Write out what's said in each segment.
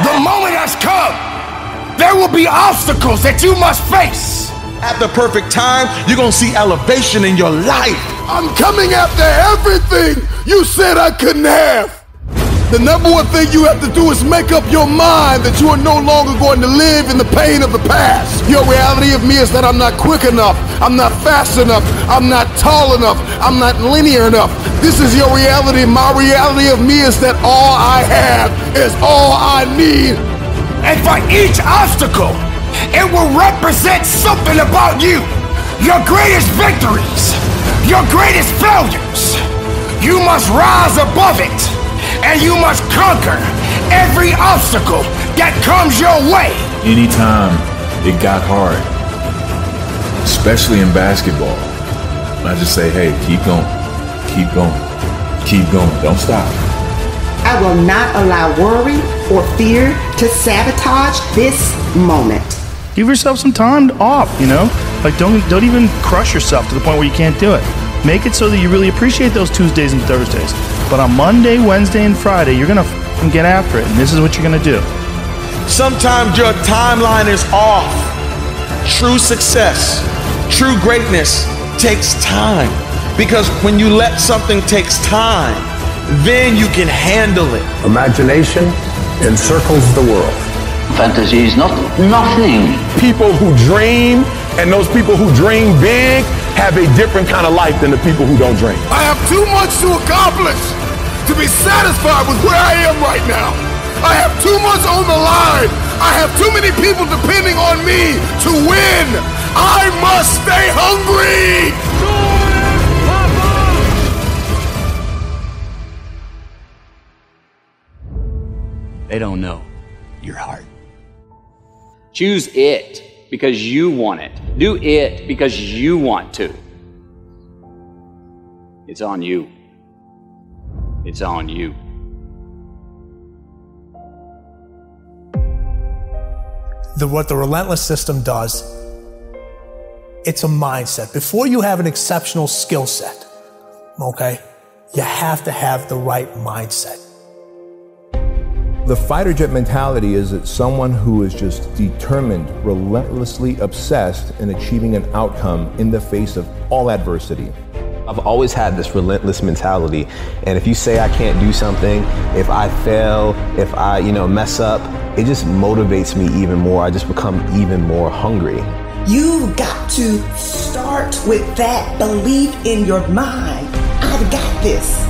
The moment has come. There will be obstacles that you must face. At the perfect time, you're gonna see elevation in your life. I'm coming after everything you said I couldn't have. The number one thing you have to do is make up your mind that you are no longer going to live in the pain of the past. Your reality of me is that I'm not quick enough, I'm not fast enough, I'm not tall enough, I'm not linear enough. This is your reality. My reality of me is that all I have is all I need. And for each obstacle, it will represent something about you. Your greatest victories, your greatest failures. You must rise above it. And you must conquer every obstacle that comes your way. Anytime it got hard, especially in basketball, I just say, hey, keep going, keep going, keep going, don't stop. I will not allow worry or fear to sabotage this moment. Give yourself some time off, you know? Like don't even crush yourself to the point where you can't do it. Make it so that you really appreciate those Tuesdays and Thursdays. But on Monday, Wednesday, and Friday, you're gonna get after it, and this is what you're gonna do. Sometimes your timeline is off. True success, true greatness takes time. Because when you let something takes time, then you can handle it. Imagination encircles the world. Fantasy is not nothing. People who dream and those people who dream big have a different kind of life than the people who don't dream. I have too much to accomplish to be satisfied with where I am right now. I have too much on the line. I have too many people depending on me to win. I must stay hungry. They don't know your heart. Choose it because you want it. Do it because you want to. It's on you. It's on you. What the Relentless system does, it's a mindset. Before you have an exceptional skill set, okay, you have to have the right mindset. The fighter jet mentality is that someone who is just determined, relentlessly obsessed in achieving an outcome in the face of all adversity. I've always had this relentless mentality, and if you say I can't do something, if I fail, if I, mess up, it just motivates me even more. I just become even more hungry. You've got to start with that belief in your mind. I've got this.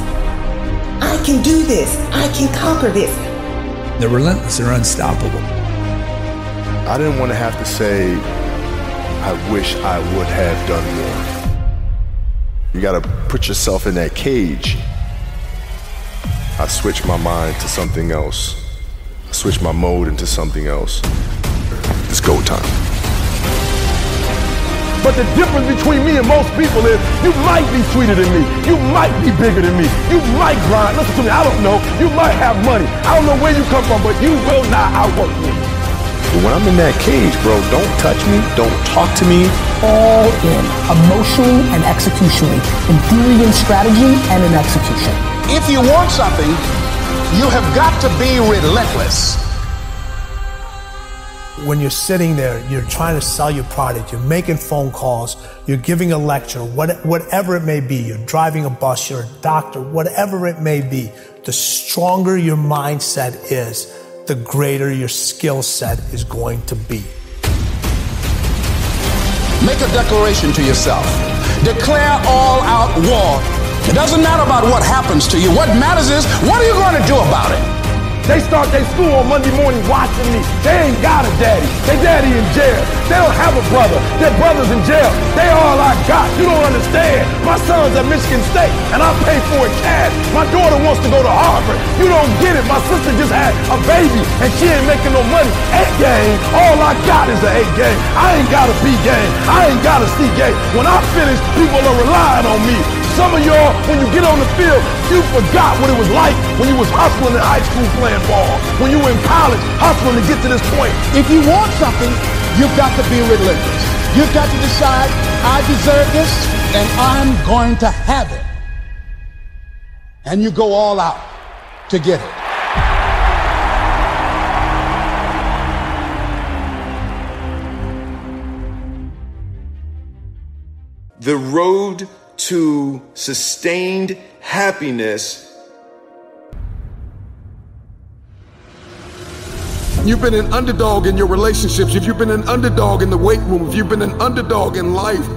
I can do this. I can conquer this. The relentless are unstoppable. I didn't want to have to say, I wish I would have done more. You gotta put yourself in that cage. I switched my mind to something else. I switched my mode into something else. It's go time. But the difference between me and most people is you might be sweeter than me. You might be bigger than me. You might grind. Listen to me, I don't know. You might have money. I don't know where you come from, but you will not outwork me. But when I'm in that cage, bro, don't touch me. Don't talk to me. All in, emotionally and executionally, in theory and strategy and in execution. If you want something, you have got to be relentless. When you're sitting there, you're trying to sell your product, you're making phone calls, you're giving a lecture, whatever it may be, you're driving a bus, you're a doctor, whatever it may be, the stronger your mindset is, the greater your skill set is going to be. Make a declaration to yourself. Declare all-out war. It doesn't matter about what happens to you. What matters is, what are you going to do about it? They start their school on Monday morning watching me. They ain't got a daddy. Their daddy in jail. They don't have a brother. Their brother's in jail. They all I got. You don't understand. My son's at Michigan State, and I pay for it cash. My daughter wants to go to Harvard. You don't get it. My sister just had a baby, and she ain't making no money. A game. All I got is an A game. I ain't got a B game. I ain't got a C game. When I finish, people are relying on me. Some of y'all, when you get on the field, you forgot what it was like when you was hustling in high school playing ball, when you were in college hustling to get to this point. If you want something, you've got to be relentless. You've got to decide, I deserve this, and I'm going to have it. And you go all out to get it. The road to sustained happiness. You've been an underdog in your relationships, if you've been an underdog in the weight room, if you've been an underdog in life,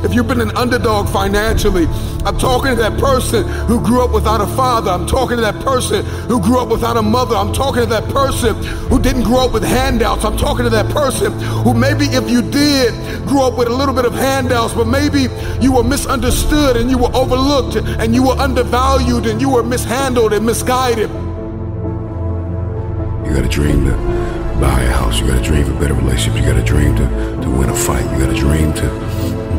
if you've been an underdog financially, I'm talking to that person who grew up without a father. I'm talking to that person who grew up without a mother. I'm talking to that person who didn't grow up with handouts. I'm talking to that person who maybe if you did grow up with a little bit of handouts, but maybe you were misunderstood and you were overlooked and you were undervalued and you were mishandled and misguided. You got a dream to buy a house. You got a dream for better relationships. You got a dream to win a fight. You got a dream to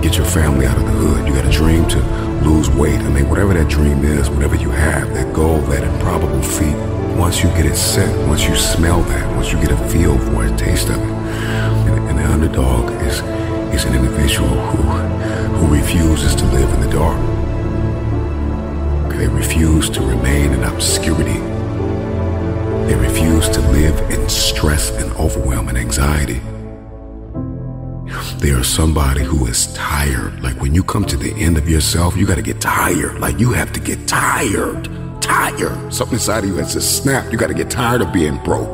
get your family out of the hood. You got a dream to lose weight. I mean, whatever that dream is, whatever you have, that goal, that improbable feat, once you get it set, once you smell that, once you get a feel for it, a taste of it, and the underdog is an individual who refuses to live in the dark. They refuse to remain in obscurity. They refuse to live in stress and overwhelm and anxiety. They are somebody who is tired. Like when you come to the end of yourself, you got to get tired. Like you have to get tired. Tired. Something inside of you has to snap. You got to get tired of being broke.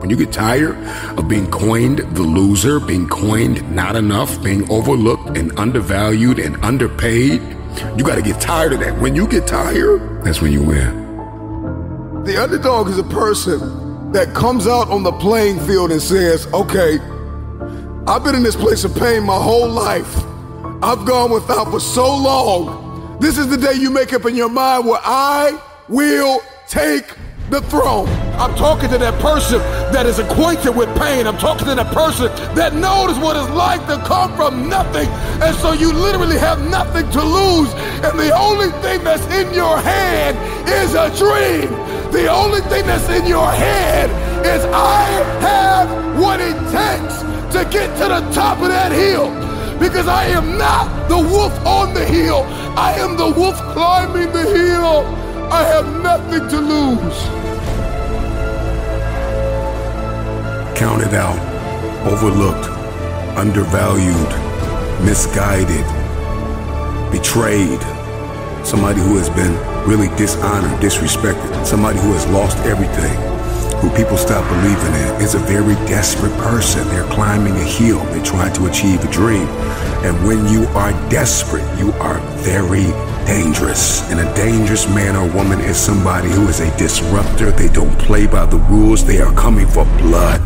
When you get tired of being coined the loser, being coined not enough, being overlooked and undervalued and underpaid, you got to get tired of that. When you get tired, that's when you win. The underdog is a person that comes out on the playing field and says, okay, I've been in this place of pain my whole life. I've gone without for so long. This is the day you make up in your mind where I will take the throne. I'm talking to that person that is acquainted with pain. I'm talking to that person that knows what it's like to come from nothing. And so you literally have nothing to lose. And the only thing that's in your hand is a dream. The only thing that's in your head is I have what it takes to get to the top of that hill. Because I am not the wolf on the hill. I am the wolf climbing the hill. I have nothing to lose. Counted out, overlooked, undervalued, misguided, betrayed. Somebody who has been really dishonored, disrespected. Somebody who has lost everything, who people stop believing in, is a very desperate person. They're climbing a hill. They're trying to achieve a dream. And when you are desperate, you are very dangerous. And a dangerous man or woman is somebody who is a disruptor. They don't play by the rules. They are coming for blood.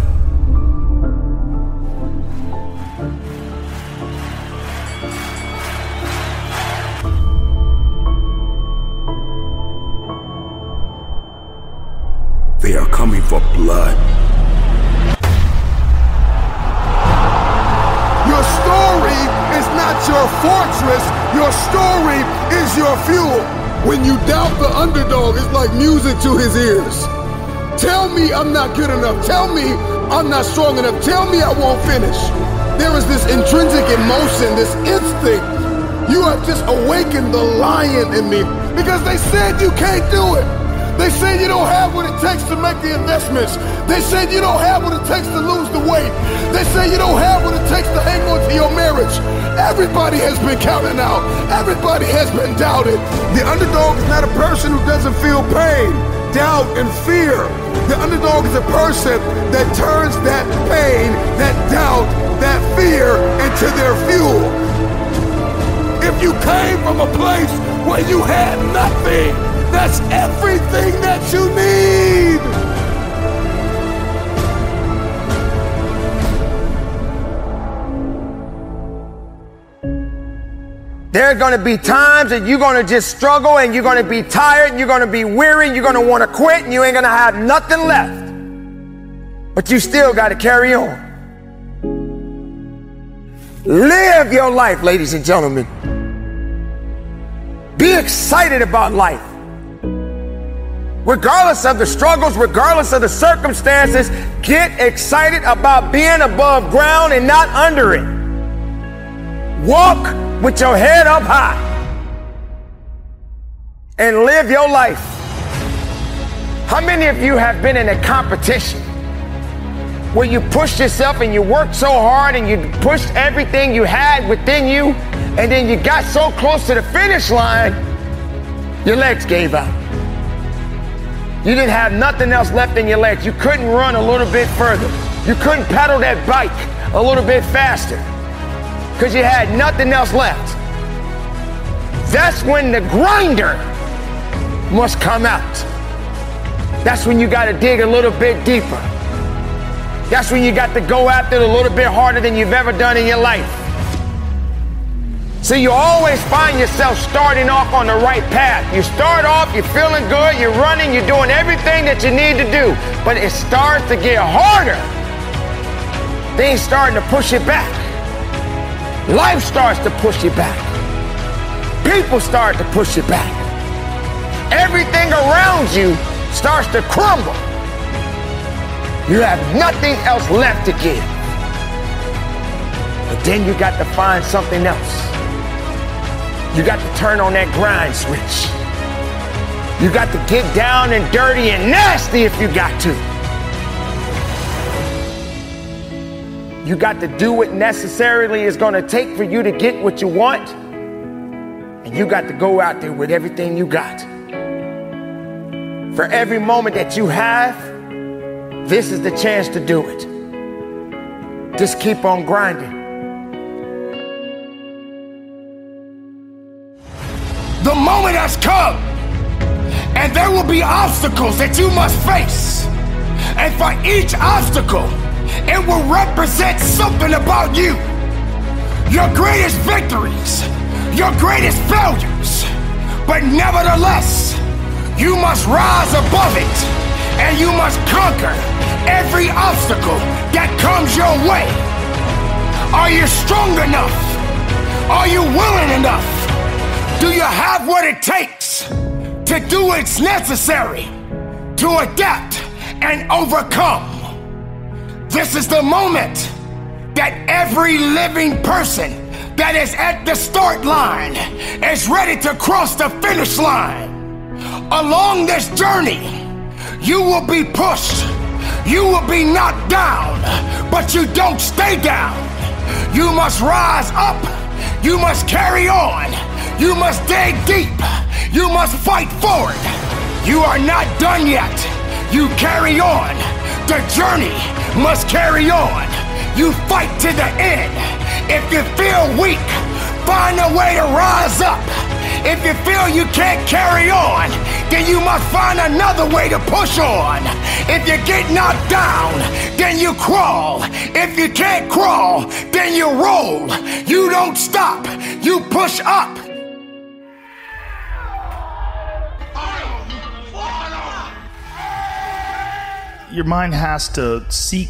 They are coming for blood. Your story is not your fortress. Your story is your fuel. When you doubt the underdog, it's like music to his ears. Tell me I'm not good enough. Tell me I'm not strong enough. Tell me I won't finish. There is this intrinsic emotion, this instinct. You have just awakened the lion in me because they said you can't do it. They said you don't have what it takes to make the investments. They said you don't have what it takes to lose the weight. They say you don't have what it takes to hang on to your marriage. Everybody has been counted out. Everybody has been doubted. The underdog is not a person who doesn't feel pain, doubt, and fear. The underdog is a person that turns that pain, that doubt, that fear into their fuel. If you came from a place where you had nothing, that's everything that you need. There are going to be times that you're going to just struggle and you're going to be tired and you're going to be weary and you're going to want to quit and you ain't going to have nothing left. But you still got to carry on. Live your life, ladies and gentlemen. Be excited about life. Regardless of the struggles, regardless of the circumstances, get excited about being above ground and not under it. Walk with your head up high and live your life. How many of you have been in a competition where you pushed yourself and you worked so hard and you pushed everything you had within you, and then you got so close to the finish line, your legs gave out. You didn't have nothing else left in your legs. You couldn't run a little bit further. You couldn't pedal that bike a little bit faster because you had nothing else left. That's when the grinder must come out. That's when you got to dig a little bit deeper. That's when you got to go after it a little bit harder than you've ever done in your life. So you always find yourself starting off on the right path. You start off, you're feeling good, you're running, you're doing everything that you need to do. But it starts to get harder. Things starting to push you back. Life starts to push you back. People start to push you back. Everything around you starts to crumble. You have nothing else left to give. But then you got to find something else. You got to turn on that grind switch. You got to get down and dirty and nasty if you got to. You got to do what necessarily is going to take for you to get what you want. And you got to go out there with everything you got. For every moment that you have, this is the chance to do it. Just keep on grinding. The moment has come, and there will be obstacles that you must face. And for each obstacle, it will represent something about you. Your greatest victories, your greatest failures. But nevertheless, you must rise above it, and you must conquer every obstacle that comes your way. Are you strong enough? Are you willing enough? Do you have what it takes to do what's necessary to adapt and overcome? This is the moment that every living person that is at the start line is ready to cross the finish line. Along this journey, you will be pushed, you will be knocked down, but you don't stay down. You must rise up, you must carry on. You must dig deep. You must fight forward. You are not done yet. You carry on. The journey must carry on. You fight to the end. If you feel weak, find a way to rise up. If you feel you can't carry on, then you must find another way to push on. If you get knocked down, then you crawl. If you can't crawl, then you roll. You don't stop. You push up. Your mind has to seek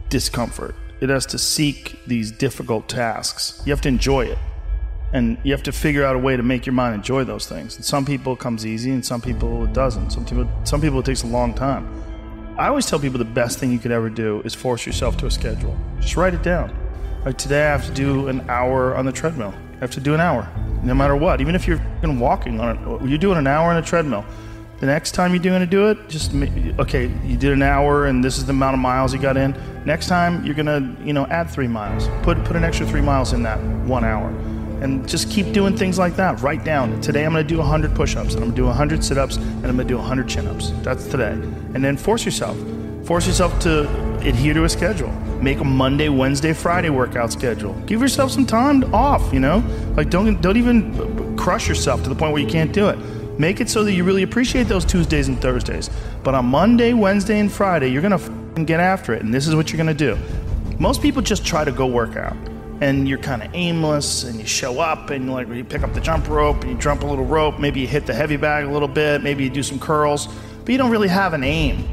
discomfort. It has to seek these difficult tasks. You have to enjoy it. And you have to figure out a way to make your mind enjoy those things. And some people it comes easy and some people it doesn't. Some people it takes a long time. I always tell people the best thing you could ever do is force yourself to a schedule. Just write it down. Like today I have to do an hour on the treadmill. I have to do an hour, no matter what. Even if you're walking on it, you're doing an hour on a treadmill. The next time you're going to do it, just, okay, you did an hour and this is the amount of miles you got in. Next time you're going to, add 3 miles. Put an extra 3 miles in that 1 hour. And just keep doing things like that. Write down, today I'm going to do 100 push-ups, and I'm going to do 100 sit-ups, and I'm going to do 100 chin-ups. That's today. And then force yourself. Force yourself to adhere to a schedule. Make a Monday, Wednesday, Friday workout schedule. Give yourself some time off, Like don't even crush yourself to the point where you can't do it. Make it so that you really appreciate those Tuesdays and Thursdays. But on Monday, Wednesday, and Friday, you're going to get after it, and this is what you're going to do. Most people just try to go work out, and you're kind of aimless, and you show up, and you pick up the jump rope, and you jump a little rope, maybe you hit the heavy bag a little bit, maybe you do some curls, but you don't really have an aim.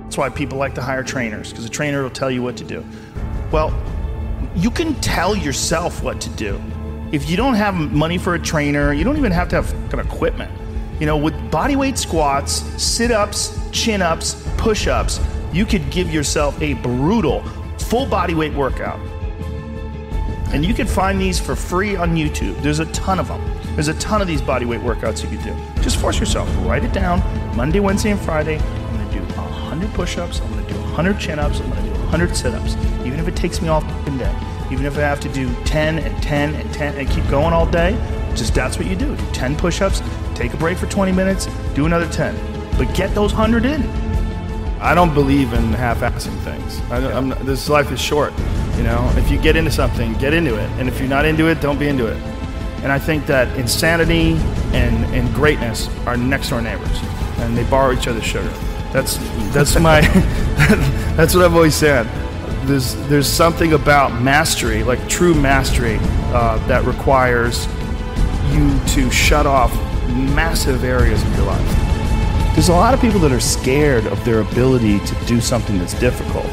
That's why people like to hire trainers, because a trainer will tell you what to do. Well, you can tell yourself what to do. If you don't have money for a trainer, you don't even have to have equipment. With bodyweight squats, sit-ups, chin-ups, push-ups, you could give yourself a brutal full bodyweight workout. And you can find these for free on YouTube. There's a ton of them. There's a ton of these bodyweight workouts you could do. Just force yourself. Write it down. Monday, Wednesday, and Friday, I'm going to do 100 push-ups, I'm gonna do 100 chin-ups, I'm gonna do 100 sit-ups, even if it takes me all fucking day. Even if I have to do 10 and 10 and 10 and keep going all day, just that's what you do. Do 10 push-ups, take a break for 20 minutes, do another 10. But get those 100 in. I don't believe in half-assing things. This life is short, you know? If you get into something, get into it. And if you're not into it, don't be into it. And I think that insanity and greatness are next door neighbors, and they borrow each other's sugar. That's my, that's what I've always said. There's something about mastery, like true mastery, that requires you to shut off massive areas of your life. There's a lot of people that are scared of their ability to do something that's difficult.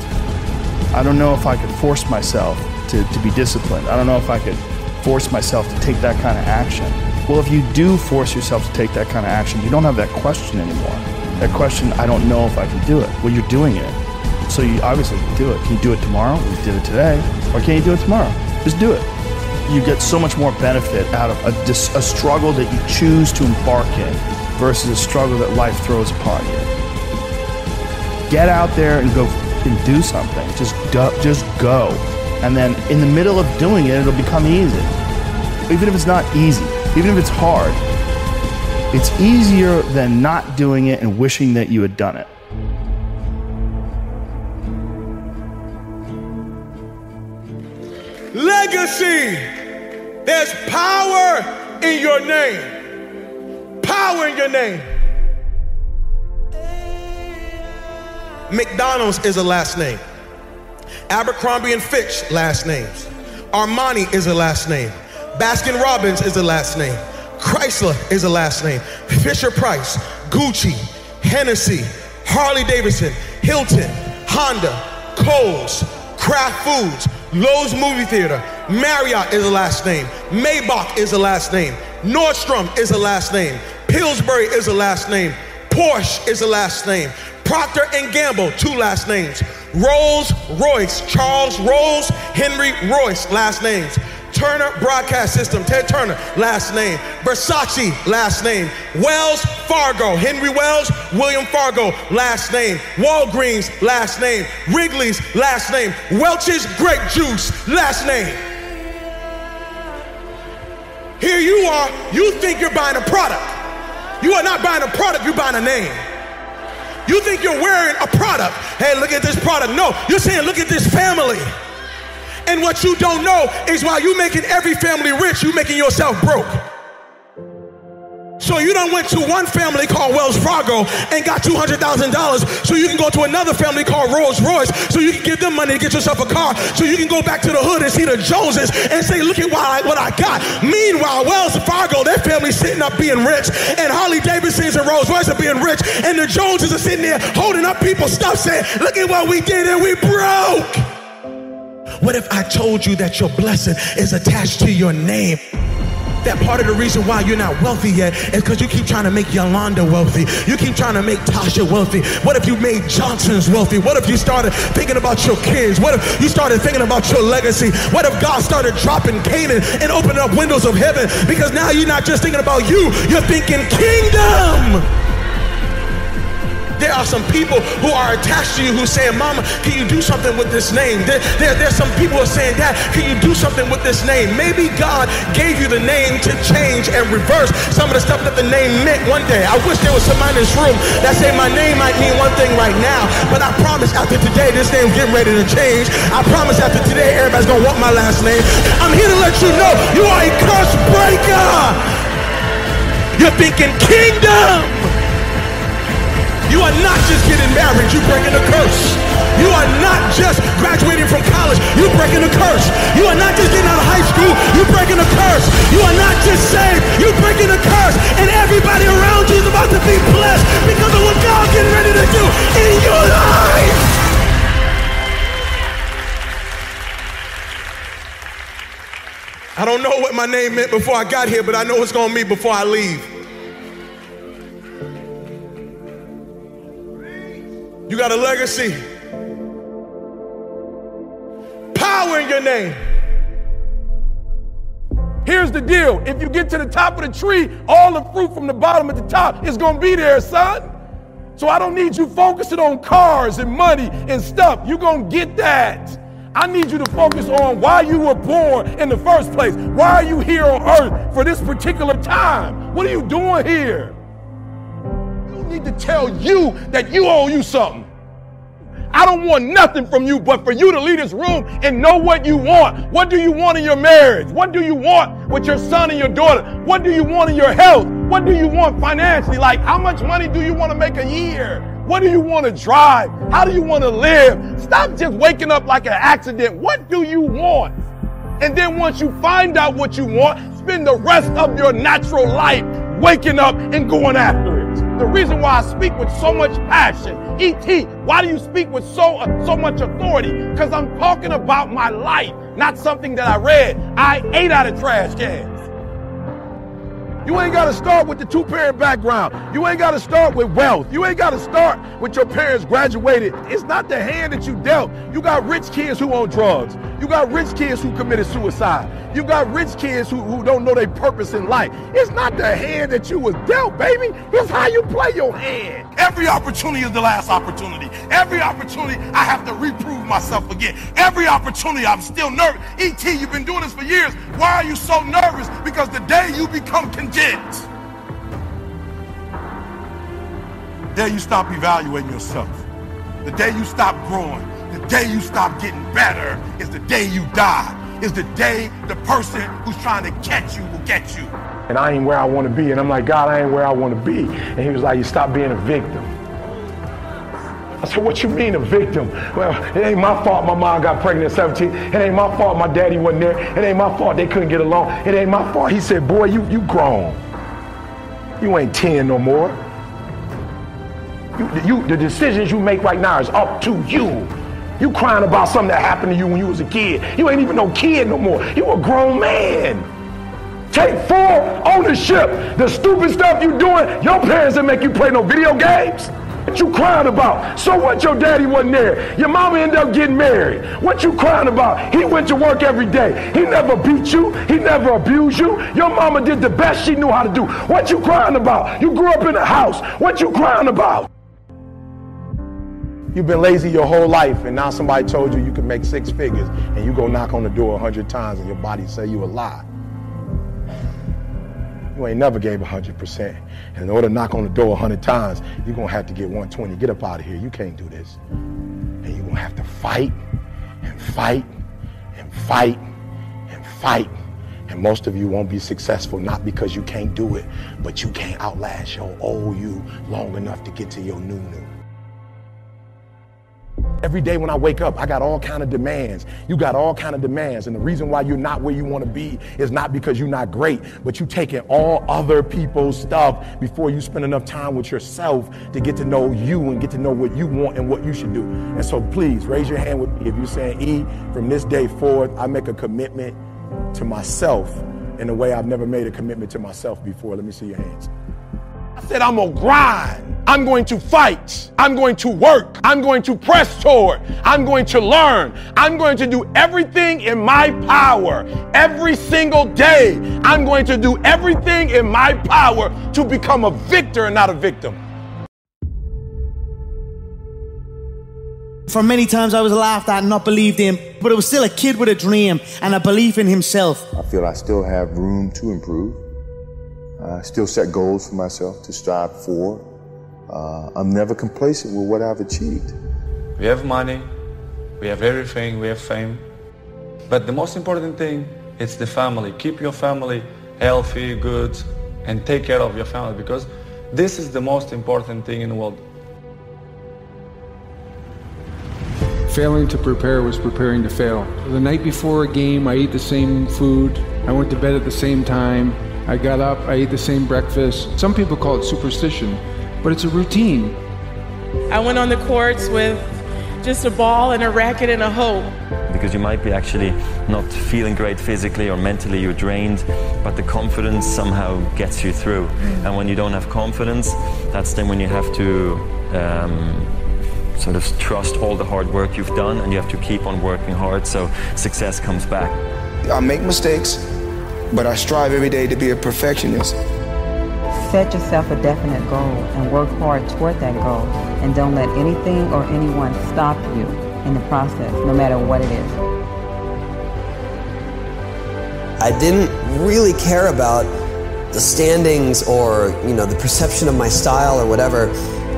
I don't know if I could force myself to be disciplined. I don't know if I could force myself to take that kind of action. Well, if you do force yourself to take that kind of action, you don't have that question anymore. That question, I don't know if I can do it. Well, you're doing it. So you obviously can do it. Can you do it tomorrow? We did it today. Or can you do it tomorrow? Just do it. You get so much more benefit out of a struggle that you choose to embark in versus a struggle that life throws upon you. Get out there and go and do something. Just go. And then in the middle of doing it, it'll become easy. Even if it's not easy, even if it's hard, it's easier than not doing it and wishing that you had done it. Legacy. There's power in your name. Power in your name. McDonald's is a last name. Abercrombie and Fitch, last names. Armani is a last name. Baskin Robbins is a last name. Chrysler is a last name. Fisher Price, Gucci, Hennessy, Harley Davidson, Hilton, Honda, Kohl's, Kraft Foods, Lowe's Movie Theater, Marriott is a last name. Maybach is a last name. Nordstrom is a last name. Pillsbury is a last name. Porsche is a last name. Procter & Gamble, 2 last names. Rolls Royce, Charles Rolls, Henry Royce, last names. Turner Broadcast System, Ted Turner, last name. Versace, last name. Wells Fargo, Henry Wells, William Fargo, last name. Walgreens, last name. Wrigley's, last name. Welch's Grape Juice, last name. Here you are, you think you're buying a product. You are not buying a product, you're buying a name. You think you're wearing a product. Hey, look at this product. No, you're saying, look at this family. And what you don't know is while you're making every family rich, you're making yourself broke. So you done went to one family called Wells Fargo and got $200,000 so you can go to another family called Rolls Royce so you can give them money to get yourself a car so you can go back to the hood and see the Joneses and say, look at what I got. Meanwhile, Wells Fargo, their family's sitting up being rich, and Harley Davidsons and Rolls Royce are being rich, and the Joneses are sitting there holding up people's stuff saying, look at what we did and we broke. What if I told you that your blessing is attached to your name? That part of the reason why you're not wealthy yet is because you keep trying to make Yolanda wealthy. You keep trying to make Tasha wealthy. What if you made Johnson's wealthy? What if you started thinking about your kids? What if you started thinking about your legacy? What if God started dropping Canaan and opening up windows of heaven? Because now you're not just thinking about you, you're thinking kingdom. There are some people who are attached to you who say, Mama, can you do something with this name? There's some people who are saying, Dad, can you do something with this name? Maybe God gave you the name to change and reverse some of the stuff that the name meant one day. I wish there was somebody in this room that say my name might mean one thing right now, but I promise after today, this name's getting ready to change. I promise after today, everybody's gonna want my last name. I'm here to let you know you are a curse breaker. You're thinking kingdom. You are not just getting married, you're breaking a curse. You are not just graduating from college, you're breaking a curse. You are not just getting out of high school, you're breaking a curse. You are not just saved, you're breaking a curse. And everybody around you is about to be blessed because of what God's getting ready to do in your life. I don't know what my name meant before I got here, but I know what's gonna mean before I leave. You got a legacy. Power in your name. Here's the deal. If you get to the top of the tree, all the fruit from the bottom at the top is going to be there, son. So I don't need you focusing on cars and money and stuff. You're going to get that. I need you to focus on why you were born in the first place. Why are you here on earth for this particular time? What are you doing here? You need to tell you that you owe you something. I don't want nothing from you but for you to leave this room and know what you want. What do you want in your marriage? What do you want with your son and your daughter? What do you want in your health? What do you want financially? Like, how much money do you want to make a year? What do you want to drive? How do you want to live? Stop just waking up like an accident. What do you want? And then once you find out what you want, spend the rest of your natural life waking up and going after it. The reason why I speak with so much passion, E.T., why do you speak with so much authority? Because I'm talking about my life, not something that I read. I ate out of trash cans. You ain't got to start with the two-parent background. You ain't got to start with wealth. You ain't got to start with your parents graduated. It's not the hand that you dealt. You got rich kids who own drugs. You got rich kids who committed suicide. You got rich kids who don't know their purpose in life. It's not the hand that you was dealt, baby. It's how you play your hand. Every opportunity is the last opportunity. Every opportunity, I have to reprove myself again. Every opportunity, I'm still nervous. E.T., you've been doing this for years. Why are you so nervous? Because the day you become content, the day you stop evaluating yourself, the day you stop growing, the day you stop getting better is the day you die. Is the day the person who's trying to catch you will get you. And I ain't where I want to be. And I'm like, God, I ain't where I want to be. And he was like, you stop being a victim. I said, what you mean a victim? Well, it ain't my fault my mom got pregnant at 17. It ain't my fault my daddy wasn't there. It ain't my fault they couldn't get along. It ain't my fault. He said, boy, you grown. You ain't 10 no more. The decisions you make right now is up to you. You crying about something that happened to you when you was a kid. You ain't even no kid no more. You a grown man. Take full ownership. The stupid stuff you doing, your parents didn't make you play no video games. What you crying about? So what, your daddy wasn't there? Your mama ended up getting married. What you crying about? He went to work every day. He never beat you. He never abused you. Your mama did the best she knew how to do. What you crying about? You grew up in a house. What you crying about? You've been lazy your whole life, and now somebody told you you can make 6 figures, and you go knock on the door 100 times, and your body say you a lie. You ain't never gave 100%. And in order to knock on the door 100 times, you're going to have to get 120. Get up out of here. You can't do this. And you're going to have to fight and fight and fight and fight. And most of you won't be successful, not because you can't do it, but you can't outlast your old you long enough to get to your new. Every day when I wake up, I got all kind of demands. You got all kind of demands. And the reason why you're not where you want to be is not because you're not great, but you taking all other people's stuff before you spend enough time with yourself to get to know you and get to know what you want and what you should do. And so please raise your hand with me if you're saying, E, from this day forward, I make a commitment to myself in a way I've never made a commitment to myself before. Let me see your hands. I said, I'm gonna grind. I'm going to fight. I'm going to work. I'm going to press toward. I'm going to learn. I'm going to do everything in my power every single day. I'm going to do everything in my power to become a victor and not a victim. For many times I was laughed at and not believed in, but I was still a kid with a dream and a belief in himself. I feel I still have room to improve. I still set goals for myself to strive for. I'm never complacent with what I've achieved. We have money, we have everything, we have fame. But the most important thing is the family. Keep your family healthy, good, and take care of your family, because this is the most important thing in the world. Failing to prepare was preparing to fail. The night before a game, I ate the same food. I went to bed at the same time. I got up, I ate the same breakfast. Some people call it superstition, but it's a routine. I went on the courts with just a ball and a racket and a hope. Because you might be actually not feeling great physically or mentally, you're drained, but the confidence somehow gets you through. And when you don't have confidence, that's then when you have to sort of trust all the hard work you've done, and you have to keep on working hard so success comes back. I make mistakes, but I strive every day to be a perfectionist. Set yourself a definite goal and work hard toward that goal, and don't let anything or anyone stop you in the process, no matter what it is. I didn't really care about the standings or, you know, the perception of my style or whatever,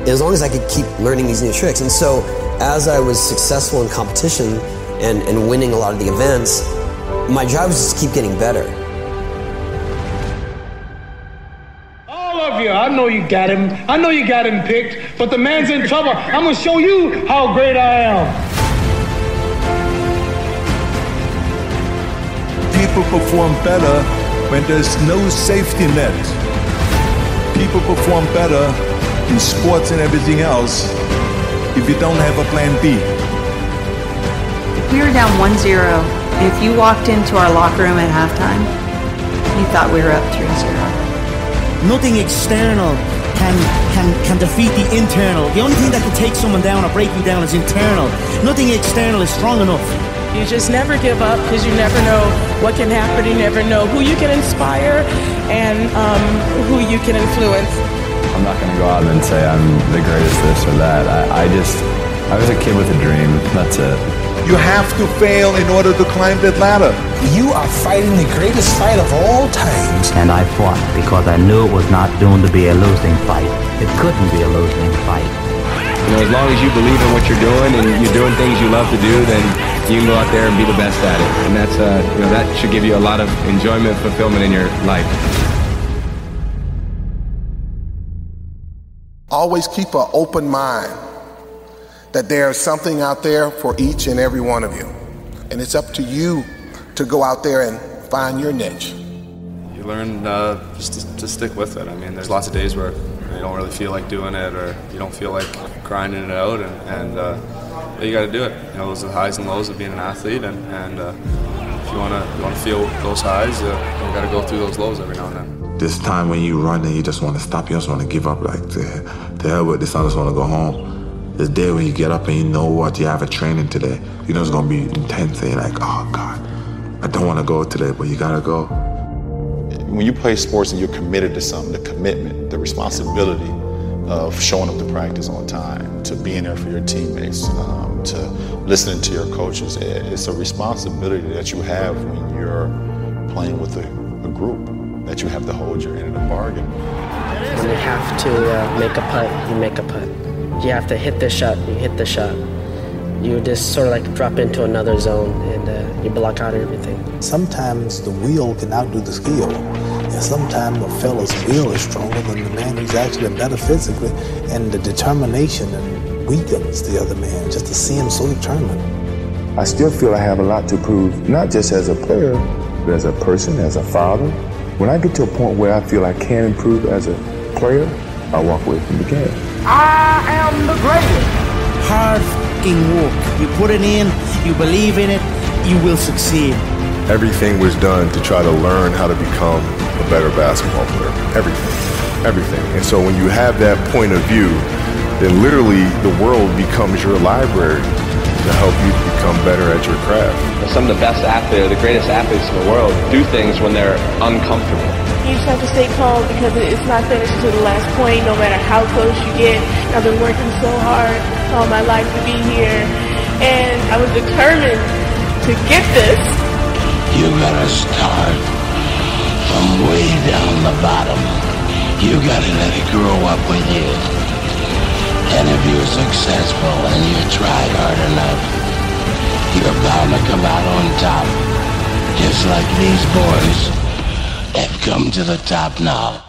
as long as I could keep learning these new tricks. And so as I was successful in competition and winning a lot of the events, my job was just to keep getting better. All of you, I know you got him. I know you got him picked, but the man's in trouble. I'm gonna show you how great I am. People perform better when there's no safety net. People perform better in sports and everything else if you don't have a plan B. We were down 1-0. If you walked into our locker room at halftime, you thought we were up 3-0. Nothing external can defeat the internal. The only thing that can take someone down or break you down is internal. Nothing external is strong enough. You just never give up, because you never know what can happen. You never know who you can inspire and who you can influence. I'm not going to go out and say I'm the greatest this or that. I was a kid with a dream. That's it. You have to fail in order to climb that ladder. You are fighting the greatest fight of all times. And I fought because I knew it was not doomed to be a losing fight. It couldn't be a losing fight. You know, as long as you believe in what you're doing and you're doing things you love to do, then you can go out there and be the best at it. And that's, you know, that should give you a lot of enjoyment, fulfillment in your life. Always keep an open mind that there's something out there for each and every one of you. And it's up to you to go out there and find your niche. You learn just to stick with it. I mean, there's lots of days where you don't really feel like doing it, or you don't feel like grinding it out, and you got to do it. You know, those are the highs and lows of being an athlete, and if you want to feel those highs, you got to go through those lows every now and then. This time when you run and you just want to stop, you just want to give up, like, the hell with this, I just want to go home. This day when you get up and you know what, you have a training today, you know it's going to be intense, and you're like, oh God, I don't want to go today, but you got to go. When you play sports and you're committed to something, the commitment, the responsibility of showing up to practice on time, to being there for your teammates, to listening to your coaches, it's a responsibility that you have when you're playing with a group, that you have to hold your end of the bargain. When you have to make a putt, you make a putt. You have to hit the shot, you hit the shot. You just sort of like drop into another zone, and you block out everything. Sometimes the will can outdo the skill. And sometimes a fella's will is stronger than the man who's actually better physically, and the determination and weakens the other man just to see him so determined. I still feel I have a lot to prove, not just as a player, but as a person, as a father. When I get to a point where I feel I can improve as a player, I walk away from the game. I am the greatest. Hard fucking work. You put it in, you believe in it, you will succeed. Everything was done to try to learn how to become a better basketball player. Everything. And so when you have that point of view, then literally the world becomes your library to help you become better at your craft. Some of the best athletes, or the greatest athletes in the world, do things when they're uncomfortable. You just have to stay calm, because it's not finished to the last point, no matter how close you get. I've been working so hard all my life to be here, and I was determined to get this. You gotta start from way down the bottom. You gotta let it grow up with you. And if you're successful and you try hard enough, you're bound to come out on top. Just like these boys have come to the top now.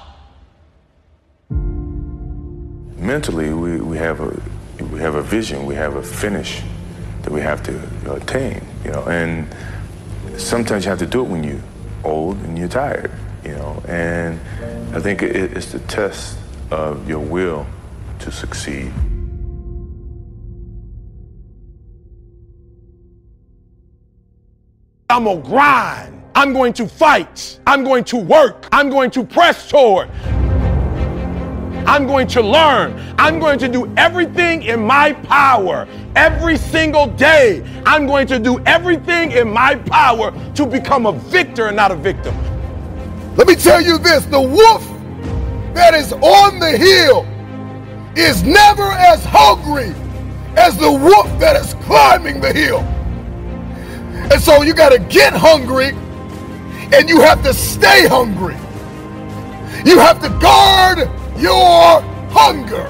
Mentally, we have a vision, we have a finish that we have to attain, you know, and sometimes you have to do it when you're old and you're tired, you know, and I think it's the test of your will to succeed. I'm gonna grind. I'm going to fight. I'm going to work. I'm going to press toward. I'm going to learn. I'm going to do everything in my power every single day. I'm going to do everything in my power to become a victor and not a victim. Let me tell you this, the wolf that is on the hill is never as hungry as the wolf that is climbing the hill. And so you got to get hungry, and you have to stay hungry. You have to guard your hunger.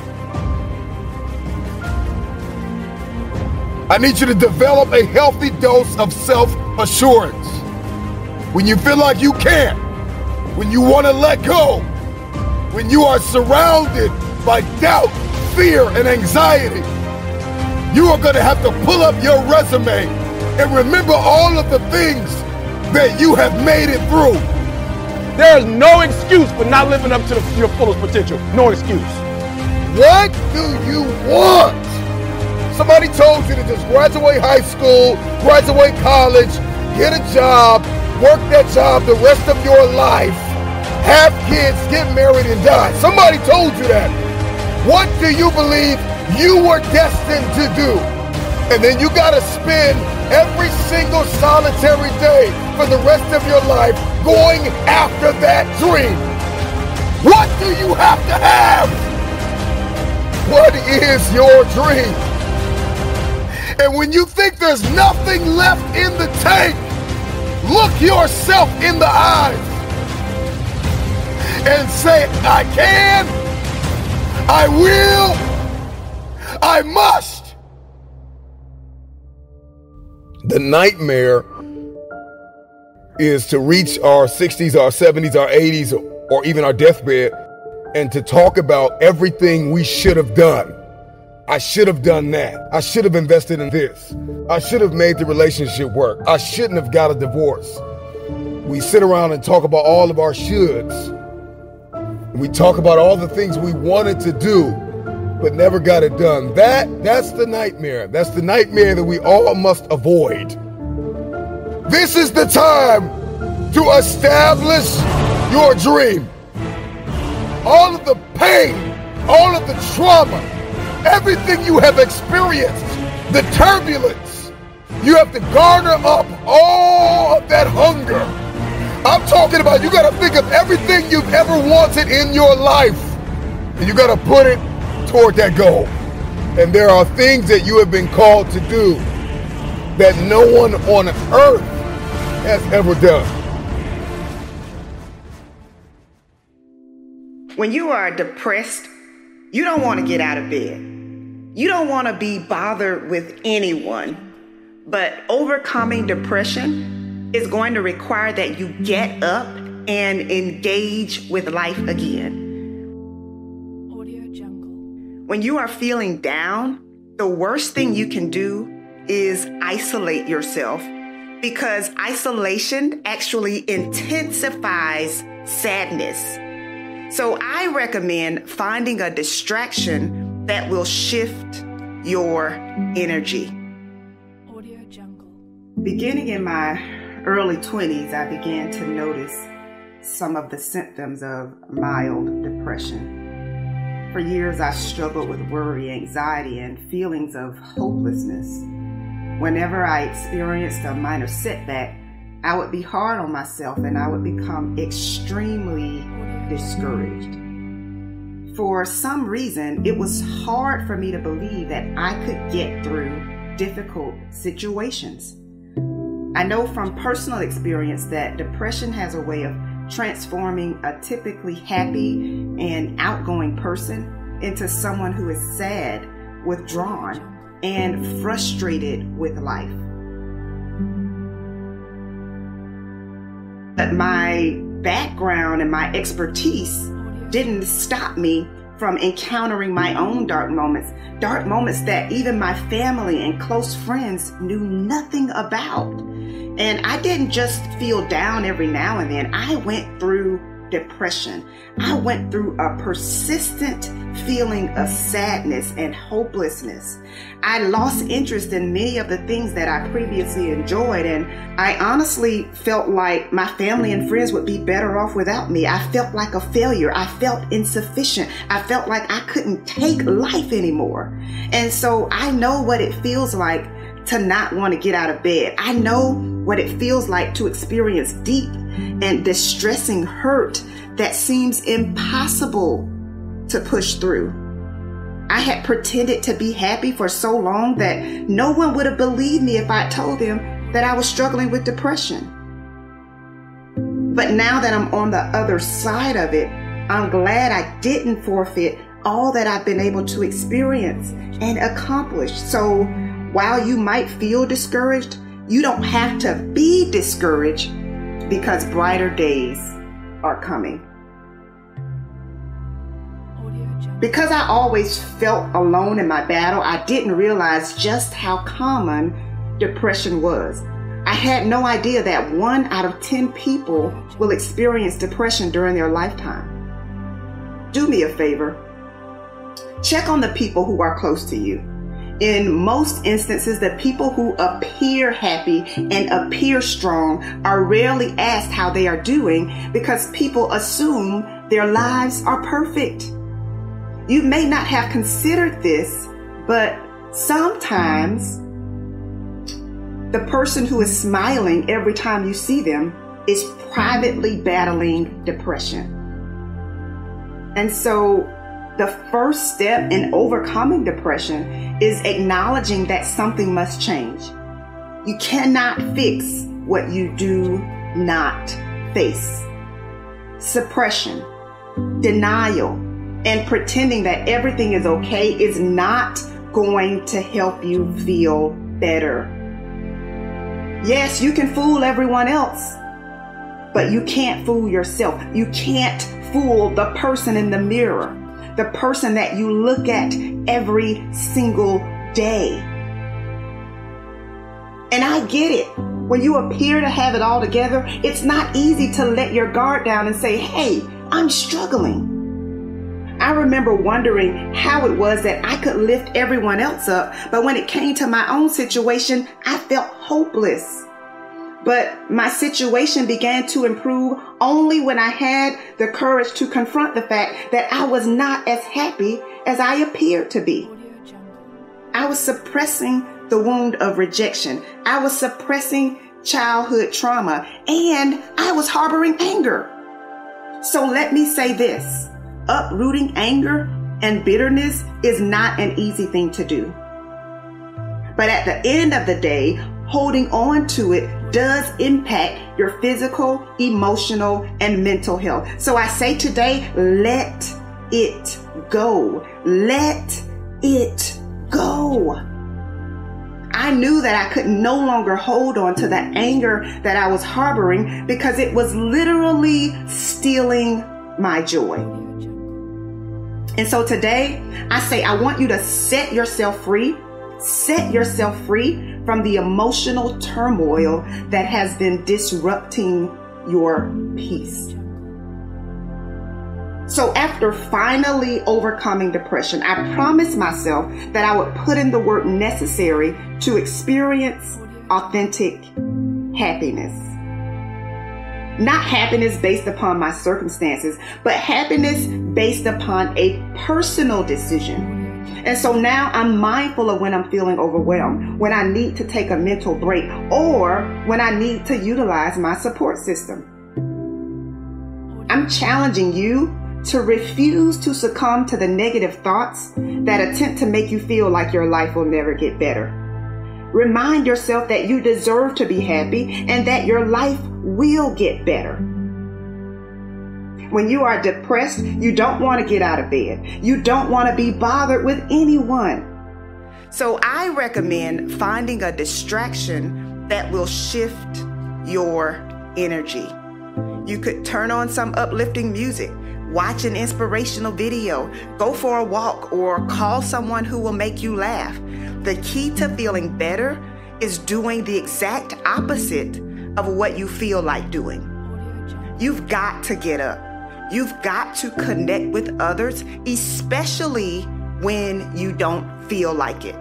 I need you to develop a healthy dose of self-assurance. When you feel like you can't, when you want to let go, when you are surrounded by doubt, fear, and anxiety, you are going to have to pull up your resume and remember all of the things that you have made it through. There is no excuse for not living up to your fullest potential. No excuse. What do you want? Somebody told you to just graduate high school, graduate college, get a job, work that job the rest of your life, have kids, get married, and die. Somebody told you that. What do you believe you were destined to do? And then you got to spend every single solitary day for the rest of your life going after that dream. What do you have to have? What is your dream? And when you think there's nothing left in the tank, look yourself in the eyes and say, I can, I will, I must. The nightmare is to reach our 60s, our 70s, our 80s, or even our deathbed, and to talk about everything we should have done. I should have done that. I should have invested in this. I should have made the relationship work. I shouldn't have got a divorce. We sit around and talk about all of our shoulds. We talk about all the things we wanted to do, but never got it done. That's the nightmare. That's the nightmare that we all must avoid. This is the time to establish your dream. All of the pain, all of the trauma, everything you have experienced, the turbulence, you have to garner up all of that hunger. I'm talking about you got to think of everything you've ever wanted in your life, and you got to put it toward that goal. And there are things that you have been called to do that no one on earth has ever done. When you are depressed, you don't want to get out of bed. You don't want to be bothered with anyone. But overcoming depression is going to require that you get up and engage with life again. When you are feeling down, the worst thing you can do is isolate yourself, because isolation actually intensifies sadness. So I recommend finding a distraction that will shift your energy. Beginning in my early 20s, I began to notice some of the symptoms of mild depression. For years, I struggled with worry, anxiety, and feelings of hopelessness. Whenever I experienced a minor setback, I would be hard on myself and I would become extremely discouraged. For some reason, it was hard for me to believe that I could get through difficult situations. I know from personal experience that depression has a way of transforming a typically happy and outgoing person into someone who is sad, withdrawn, and frustrated with life. But my background and my expertise didn't stop me from encountering my own dark moments that even my family and close friends knew nothing about. And I didn't just feel down every now and then. I went through depression. I went through a persistent feeling of sadness and hopelessness. I lost interest in many of the things that I previously enjoyed, and I honestly felt like my family and friends would be better off without me. I felt like a failure. I felt insufficient. I felt like I couldn't take life anymore. And so I know what it feels like to not want to get out of bed. I know what it feels like to experience deep and distressing hurt that seems impossible to push through. I had pretended to be happy for so long that no one would have believed me if I told them that I was struggling with depression. But now that I'm on the other side of it, I'm glad I didn't forfeit all that I've been able to experience and accomplish. So while you might feel discouraged, you don't have to be discouraged because brighter days are coming. Because I always felt alone in my battle, I didn't realize just how common depression was. I had no idea that 1 out of 10 people will experience depression during their lifetime. Do me a favor. Check on the people who are close to you. In most instances, the people who appear happy and appear strong are rarely asked how they are doing because people assume their lives are perfect. You may not have considered this, but sometimes the person who is smiling every time you see them is privately battling depression. And so the first step in overcoming depression is acknowledging that something must change. You cannot fix what you do not face. Suppression, denial, and pretending that everything is okay is not going to help you feel better. Yes, you can fool everyone else, but you can't fool yourself. You can't fool the person in the mirror, the person that you look at every single day. And I get it. When you appear to have it all together, it's not easy to let your guard down and say, hey, I'm struggling. I remember wondering how it was that I could lift everyone else up, but when it came to my own situation, I felt hopeless. But my situation began to improve only when I had the courage to confront the fact that I was not as happy as I appeared to be. I was suppressing the wound of rejection. I was suppressing childhood trauma, and I was harboring anger. So let me say this. Uprooting anger and bitterness is not an easy thing to do. But at the end of the day, holding on to it does impact your physical, emotional, and mental health. So I say today, let it go. Let it go. I knew that I could no longer hold on to the anger that I was harboring because it was literally stealing my joy. And so today, I say, I want you to set yourself free. Set yourself free from the emotional turmoil that has been disrupting your peace. So after finally overcoming depression, I promised myself that I would put in the work necessary to experience authentic happiness. Not happiness based upon my circumstances, but happiness based upon a personal decision. And so now I'm mindful of when I'm feeling overwhelmed, when I need to take a mental break, or when I need to utilize my support system. I'm challenging you to refuse to succumb to the negative thoughts that attempt to make you feel like your life will never get better. Remind yourself that you deserve to be happy and that your life will get better. When you are depressed, you don't want to get out of bed. You don't want to be bothered with anyone. So I recommend finding a distraction that will shift your energy. You could turn on some uplifting music, watch an inspirational video, go for a walk, or call someone who will make you laugh. The key to feeling better is doing the exact opposite of what you feel like doing. You've got to get up. You've got to connect with others, especially when you don't feel like it.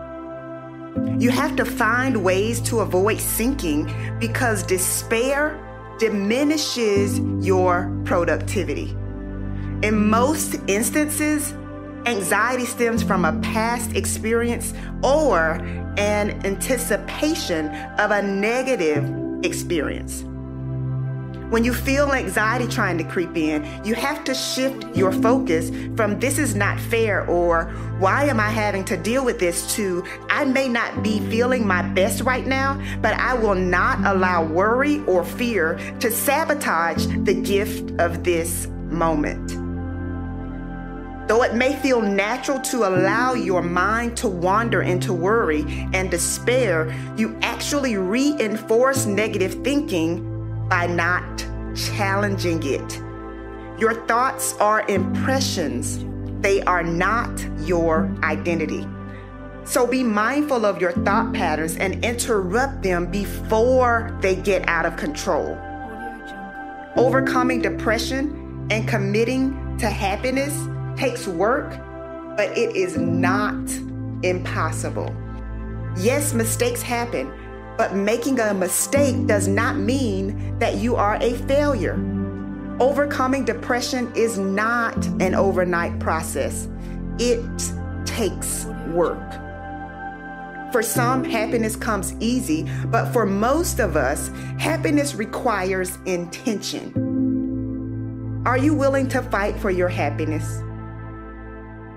You have to find ways to avoid sinking because despair diminishes your productivity. In most instances, anxiety stems from a past experience or an anticipation of a negative experience. When you feel anxiety trying to creep in, you have to shift your focus from this is not fair or why am I having to deal with this to I may not be feeling my best right now, but I will not allow worry or fear to sabotage the gift of this moment. Though it may feel natural to allow your mind to wander into worry and despair, you actually reinforce negative thinking by not challenging it. Your thoughts are impressions. They are not your identity. So be mindful of your thought patterns and interrupt them before they get out of control. Overcoming depression and committing to happiness takes work, but it is not impossible. Yes, mistakes happen, but making a mistake does not mean that you are a failure. Overcoming depression is not an overnight process. It takes work. For some, happiness comes easy, but for most of us, happiness requires intention. Are you willing to fight for your happiness?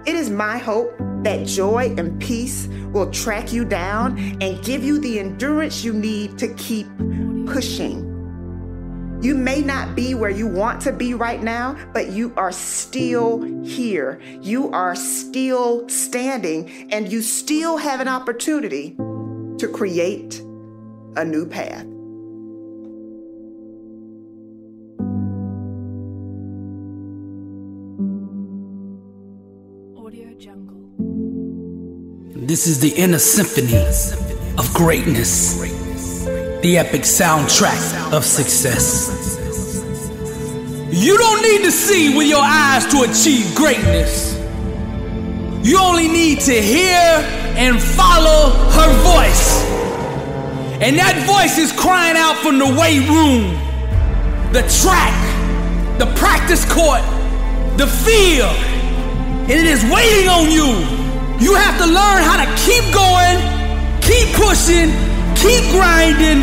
It is my hope that joy and peace will track you down and give you the endurance you need to keep pushing. You may not be where you want to be right now, but you are still here. You are still standing, and you still have an opportunity to create a new path. This is the inner symphony of greatness, the epic soundtrack of success. You don't need to see with your eyes to achieve greatness. You only need to hear and follow her voice. And that voice is crying out from the weight room, the track, the practice court, the field. And it is waiting on you. You have to learn how to keep going, keep pushing, keep grinding,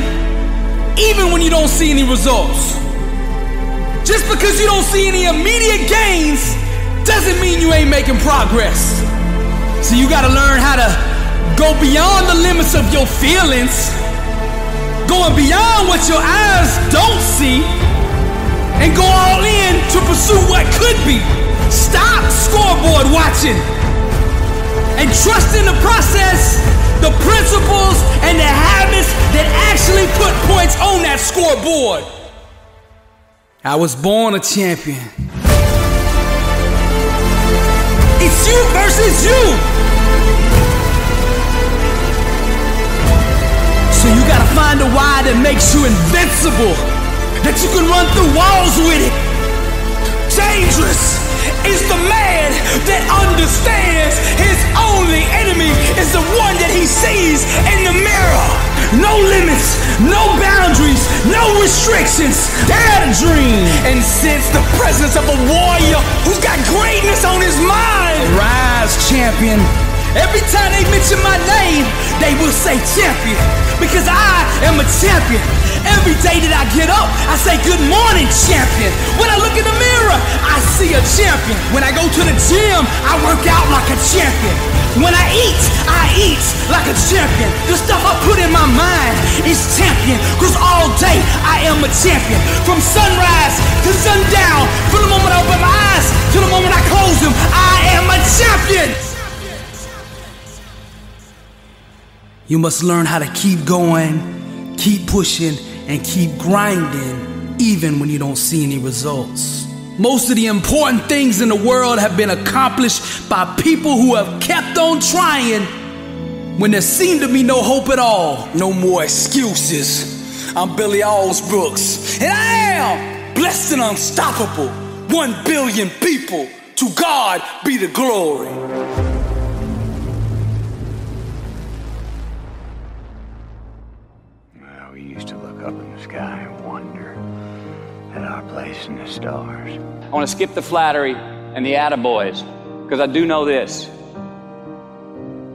even when you don't see any results. Just because you don't see any immediate gains doesn't mean you ain't making progress. So you gotta learn how to go beyond the limits of your feelings, going beyond what your eyes don't see, and go all in to pursue what could be. Stop scoreboard watching and trust in the process, the principles, and the habits that actually put points on that scoreboard. I was born a champion. It's you versus you. So you gotta find a why that makes you invincible, that you can run through walls with it. Dangerous is the man that understands his only enemy is the one that he sees in the mirror. No limits, no boundaries, no restrictions. Dare to dream and sense the presence of a warrior who's got greatness on his mind. Rise, champion. Every time they mention my name, they will say champion, because I am a champion. Every day that I get up, I say good morning, champion. When I look in the mirror, I see a champion. When I go to the gym, I work out like a champion. When I eat like a champion. The stuff I put in my mind is champion, because all day I am a champion. From sunrise to sundown, from the moment I open my eyes to the moment I close them, I am a champion. You must learn how to keep going, keep pushing, and keep grinding, even when you don't see any results. Most of the important things in the world have been accomplished by people who have kept on trying when there seemed to be no hope at all. No more excuses. I'm Billy Alsbrooks, and I am blessed and unstoppable. 1 billion people, to God be the glory. We used to look up in the sky and wonder at our place in the stars. I want to skip the flattery and the attaboys, because I do know this.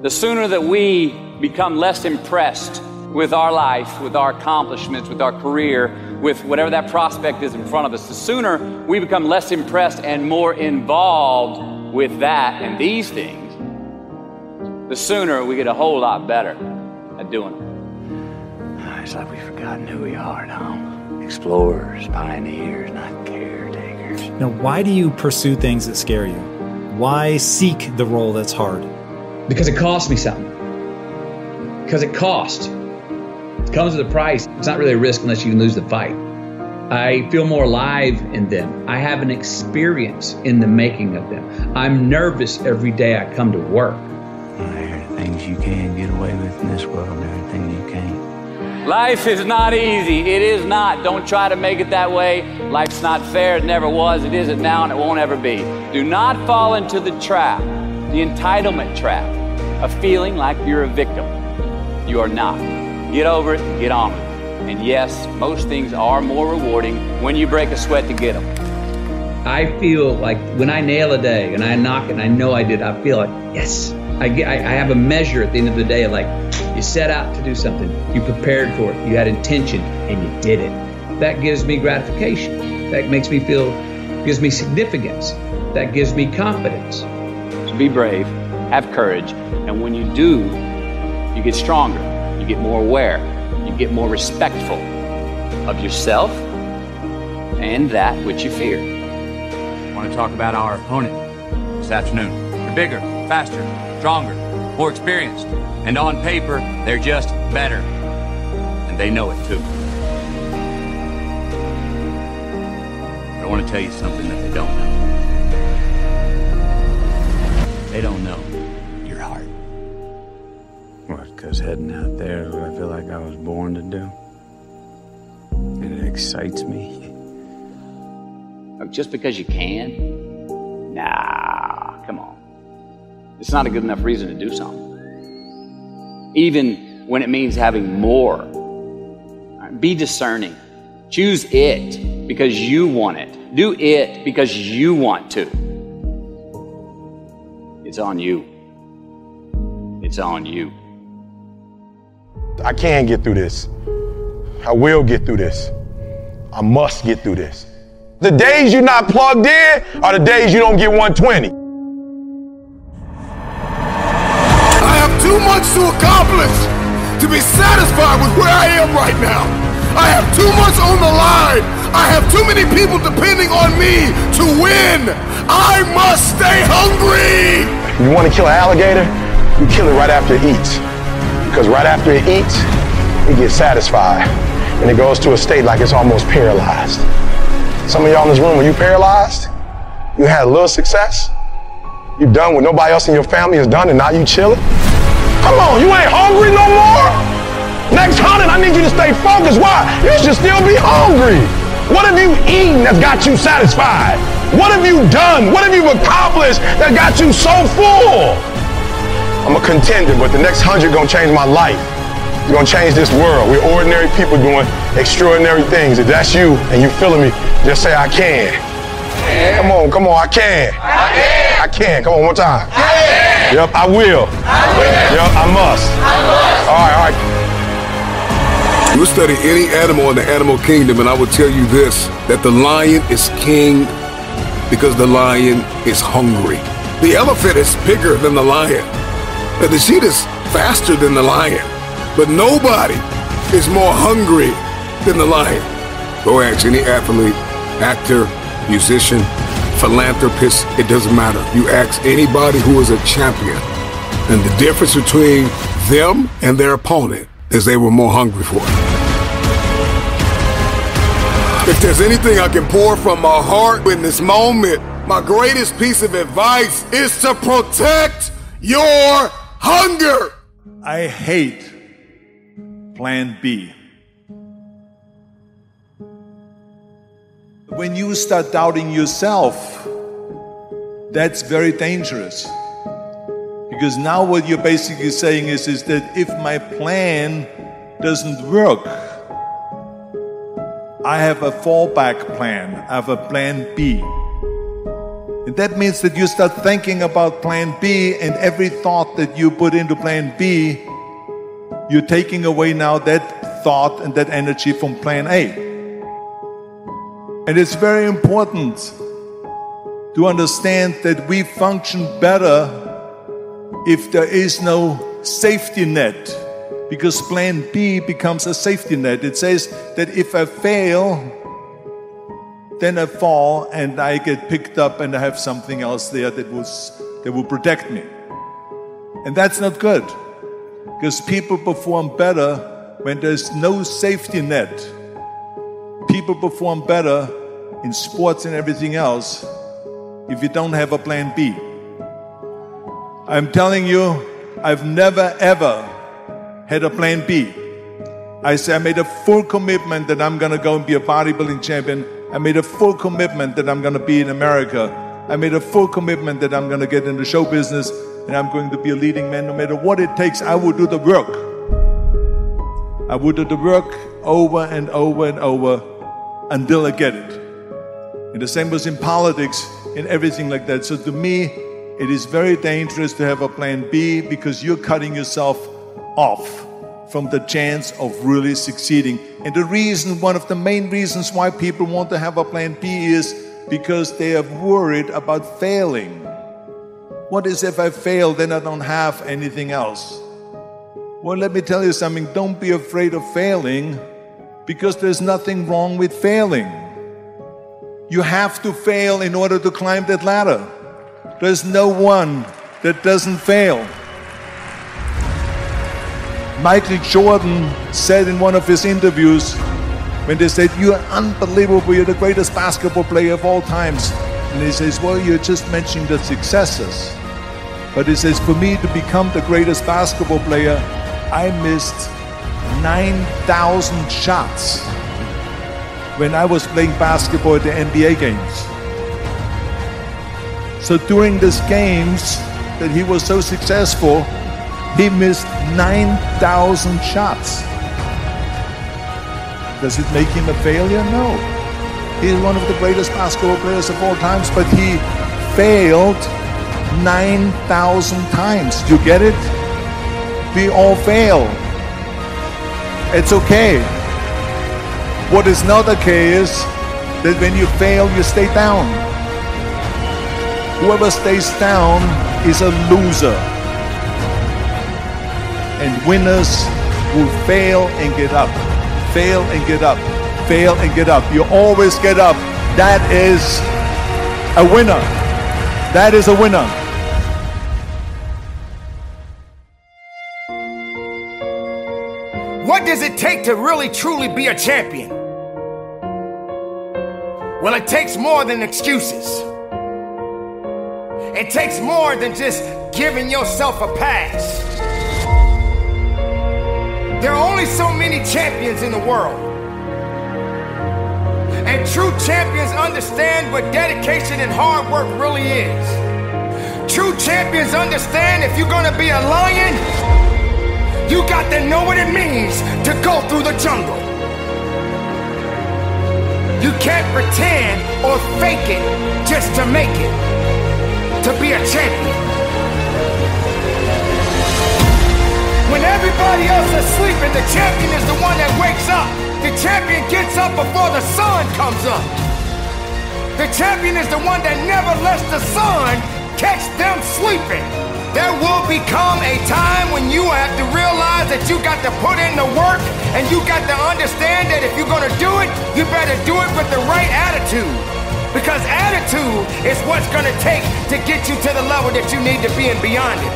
The sooner that we become less impressed with our life, with our accomplishments, with our career, with whatever that prospect is in front of us. The sooner we become less impressed and more involved with that and these things, the sooner we get a whole lot better at doing them. It's like we've forgotten who we are now. Explorers, pioneers, not caretakers. Now, why do you pursue things that scare you? Why seek the role that's hard? Because it costs me something. Because it costs. It comes with a price. It's not really a risk unless you lose the fight. I feel more alive in them. I have an experience in the making of them. I'm nervous every day I come to work. There are things you can get away with in this world, and there are things you can't. Life is not easy. It is not. Don't try to make it that way. Life's not fair. It never was. It isn't now, and it won't ever be. Do not fall into the trap, the entitlement trap, of feeling like you're a victim. You are not. Get over it and get on with it. And yes, most things are more rewarding when you break a sweat to get them. I feel like when I nail a day and I knock it and I know I did, I feel like, yes. I have a measure at the end of the day, like you set out to do something, you prepared for it, you had intention, and you did it. That gives me gratification. That makes me feel, gives me significance. That gives me confidence. So be brave, have courage, and when you do, you get stronger, you get more aware, you get more respectful of yourself and that which you fear. I want to talk about our opponent this afternoon. They're bigger, faster, stronger, more experienced, and on paper, they're just better. And they know it too. But I want to tell you something that they don't know. They don't know your heart. What, because heading out there is what I feel like I was born to do? And it excites me? Just because you can? Nah, come on. It's not a good enough reason to do something. Even when it means having more. Be discerning. Choose it because you want it. Do it because you want to. It's on you. It's on you. I can get through this. I will get through this. I must get through this. The days you're not plugged in are the days you don't get 120. I have too much to accomplish to be satisfied with where I am right now. I have too much on the line. I have too many people depending on me to win. I must stay hungry. You want to kill an alligator? You kill it right after it eats. Because right after it eats, it gets satisfied. And it goes to a state like it's almost paralyzed. Some of y'all in this room, when you paralyzed, you had a little success. You done what nobody else in your family has done, and now you chilling. Come on, you ain't hungry no more? Next hunting, I need you to stay focused. Why? You should still be hungry. What have you eaten that's got you satisfied? What have you done? What have you accomplished that got you so full? I'm a contender, but the next 100 gonna change my life. It's gonna change this world. We're ordinary people doing extraordinary things. If that's you and you feeling me, just say I can. Come on, I can. I can. Come on, one more time. Yep, I will. Yep, I must. All right. You study any animal in the animal kingdom, and I will tell you this, that the lion is king because the lion is hungry. The elephant is bigger than the lion. And the sheep is faster than the lion. But nobody is more hungry than the lion. Go ask any athlete, actor, musician, philanthropist, it doesn't matter. You ask anybody who is a champion, and the difference between them and their opponent is they were more hungry for it. If there's anything I can pour from my heart in this moment, my greatest piece of advice is to protect your hunger. I hate Plan B. When you start doubting yourself, that's very dangerous. Because now what you're basically saying is that if my plan doesn't work, I have a fallback plan, I have a plan B. And that means that you start thinking about plan B, and every thought that you put into plan B, you're taking away now that thought and that energy from plan A. And it's very important to understand that we function better if there is no safety net, because plan B becomes a safety net. It says that if I fail, then I fall and I get picked up and I have something else there that will protect me. And that's not good, because people perform better when there's no safety net. People perform better in sports and everything else if you don't have a plan B. I'm telling you, I've never ever had a plan B. I made a full commitment that I'm gonna go and be a bodybuilding champion. I made a full commitment that I'm gonna be in America. I made a full commitment that I'm gonna get into show business and I'm going to be a leading man. No matter what it takes, I will do the work. I will do the work over and over and over until I get it. And the same was in politics and everything like that. So to me, it is very dangerous to have a plan B, because you're cutting yourself off from the chance of really succeeding. And the reason, one of the main reasons why people want to have a plan B is because they are worried about failing. What is if I fail, then I don't have anything else? Well, let me tell you something. Don't be afraid of failing, because there's nothing wrong with failing. You have to fail in order to climb that ladder. There's no one that doesn't fail. Michael Jordan said in one of his interviews, when they said, "You're unbelievable, you're the greatest basketball player of all times." And he says, "Well, you're just mentioning the successes." But he says, "For me to become the greatest basketball player, I missed 9,000 shots when I was playing basketball at the NBA games." So during these games that he was so successful, he missed 9,000 shots. Does it make him a failure? No. He's one of the greatest basketball players of all times, but he failed 9,000 times. Do you get it? We all fail. It's okay. What is not okay is that when you fail, you stay down. Whoever stays down is a loser. And winners will fail and get up. Fail and get up. Fail and get up. You always get up. That is a winner. That is a winner. What does it take to really truly be a champion? Well, it takes more than excuses. It takes more than just giving yourself a pass. There are only so many champions in the world. And true champions understand what dedication and hard work really is. True champions understand if you're gonna be a lion, you got to know what it means to go through the jungle. You can't pretend or fake it just to make it. To be a champion. When everybody else is sleeping, the champion is the one that wakes up. The champion gets up before the sun comes up. The champion is the one that never lets the sun catch them sleeping. There will become a time when you have to realize that you got to put in the work, and you got to understand that if you're gonna do it, you better do it with the right attitude. Because attitude is what's gonna take to get you to the level that you need to be and beyond it.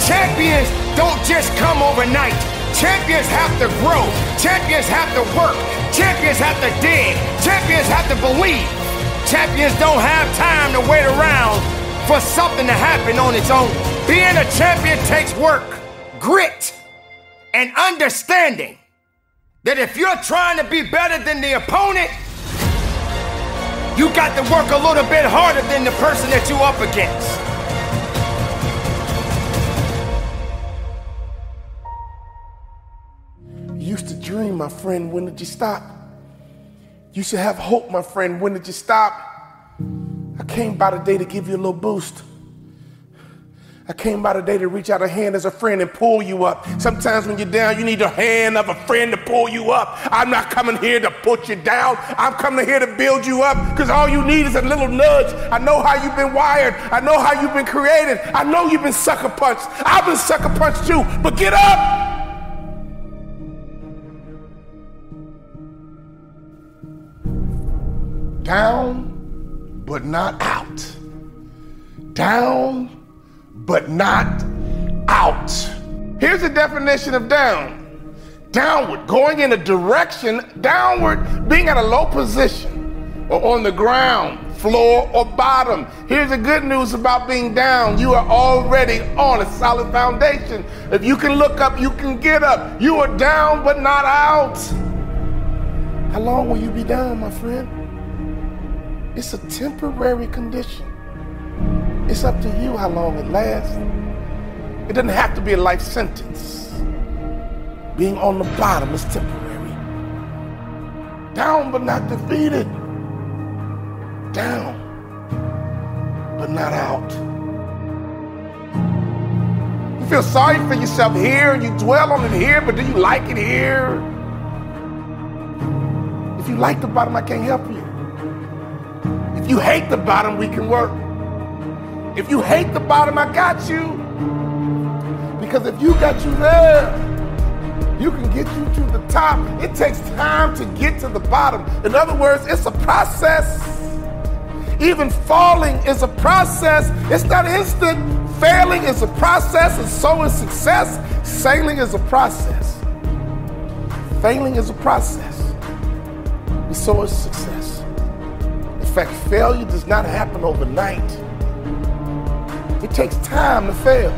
Champions don't just come overnight. Champions have to grow. Champions have to work. Champions have to dig. Champions have to believe. Champions don't have time to wait around for something to happen on its own. Being a champion takes work, grit, and understanding that if you're trying to be better than the opponent, you got to work a little bit harder than the person that you up against. Used to dream, my friend, when did you stop? You should have hope, my friend, when did you stop? I came by today to give you a little boost. I came by today to reach out a hand as a friend and pull you up. Sometimes when you're down, you need the hand of a friend to pull you up. I'm not coming here to put you down. I'm coming here to build you up, because all you need is a little nudge. I know how you've been wired. I know how you've been created. I know you've been sucker punched. I've been sucker punched too, but get up. Down, but not out. Down, but not out. Here's the definition of down. Downward, going in a direction, downward, being at a low position or on the ground, floor or bottom. Here's the good news about being down. You are already on a solid foundation. If you can look up, you can get up. You are down, but not out. How long will you be down, my friend? It's a temporary condition. It's up to you how long it lasts. It doesn't have to be a life sentence. Being on the bottom is temporary. Down but not defeated. Down but not out. You feel sorry for yourself here and you dwell on it here, but do you like it here? If you like the bottom, I can't help you. If you hate the bottom, we can work. If you hate the bottom, I got you. Because if you got you there, you can get you to the top. It takes time to get to the bottom. In other words, it's a process. Even falling is a process. It's not instant. Failing is a process, and so is success. Sailing is a process. Failing is a process, and so is success. In fact, failure does not happen overnight. It takes time to fail.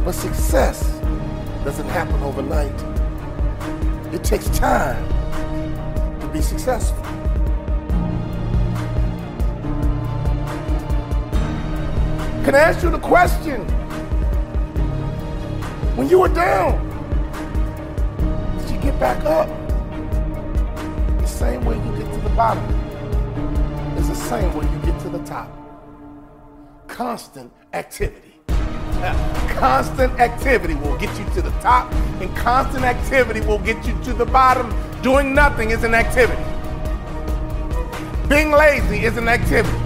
But success doesn't happen overnight. It takes time to be successful. Can I ask you the question? When you were down, did you get back up? The same way you get to the bottom is the same way you get to the top. Constant activity. Constant activity will get you to the top, and constant activity will get you to the bottom. Doing nothing is an activity. Being lazy is an activity.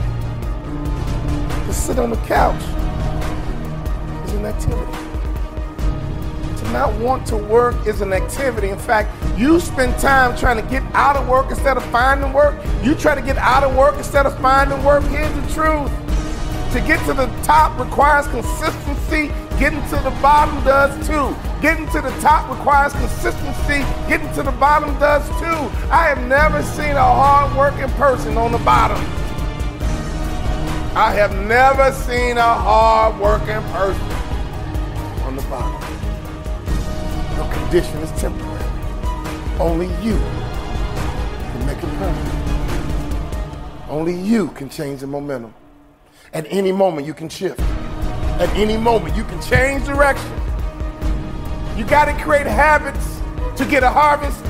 To sit on the couch is an activity. To not want to work is an activity. In fact, you spend time trying to get out of work instead of finding work. You try to get out of work instead of finding work. Here's the truth. To get to the top requires consistency. Getting to the bottom does too. Getting to the top requires consistency. Getting to the bottom does too. I have never seen a hard-working person on the bottom. I have never seen a hard-working person on the bottom. Your condition is temporary. Only you can make it permanent. Only you can change the momentum. At any moment, you can shift. At any moment, you can change direction. You got to create habits to get a harvest.